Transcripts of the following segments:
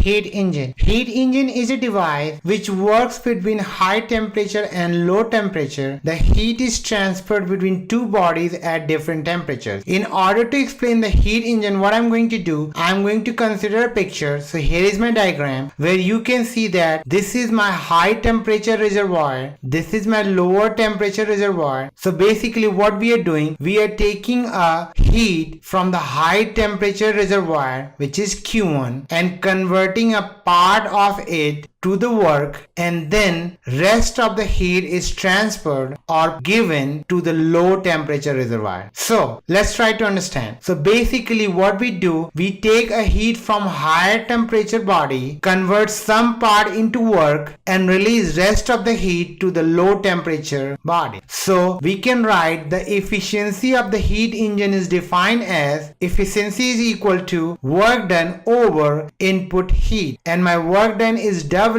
heat engine. Heat engine is a device which works between high temperature and low temperature. The heat is transferred between two bodies at different temperatures. In order to explain the heat engine, what I'm going to do, I'm going to consider a picture. So here is my diagram where you can see that this is my high temperature reservoir, this is my lower temperature reservoir. So basically what we are doing, we are taking a heat from the high temperature reservoir, which is Q1, and converting a part of it to the work, and then rest of the heat is transferred or given to the low temperature reservoir. So let's try to understand. So basically what we do, we take a heat from higher temperature body, convert some part into work, and release rest of the heat to the low temperature body. So we can write the efficiency of the heat engine is defined as efficiency is equal to work done over input heat, and my work done is W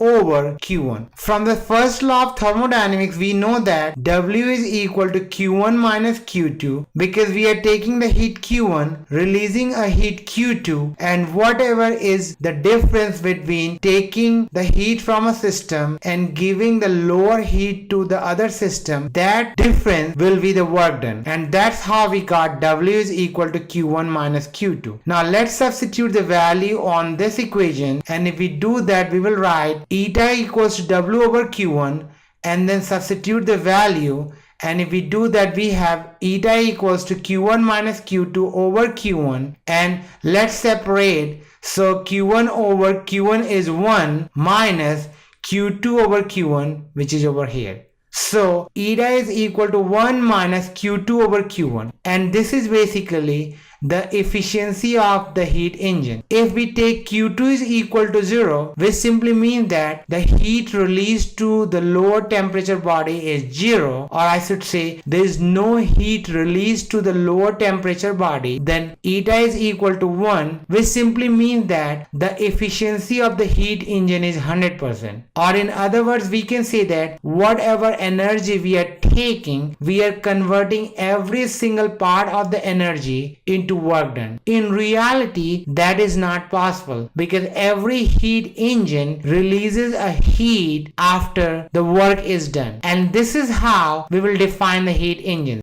over Q1. From the first law of thermodynamics, we know that W is equal to Q1 minus Q2 because we are taking the heat Q1, releasing a heat Q2, and whatever is the difference between taking the heat from a system and giving the lower heat to the other system, that difference will be the work done. And that's how we got W is equal to Q1 minus Q2. Now let's substitute the value on this equation, and if we do that, we will write eta equals to W over Q1 and then substitute the value, and if we do that, we have eta equals to Q1 minus Q2 over Q1, and let's separate. So Q1 over Q1 is 1 minus Q2 over Q1, which is over here. So eta is equal to 1 minus Q2 over Q1, and this is basically the efficiency of the heat engine. If we take Q2 is equal to 0, which simply means that the heat released to the lower temperature body is 0, or I should say there is no heat released to the lower temperature body, then eta is equal to 1, which simply means that the efficiency of the heat engine is 100%. Or in other words, we can say that whatever energy we are taking, we are converting every single part of the energy into work done. In reality, that is not possible because every heat engine releases a heat after the work is done, and this is how we will define the heat engine.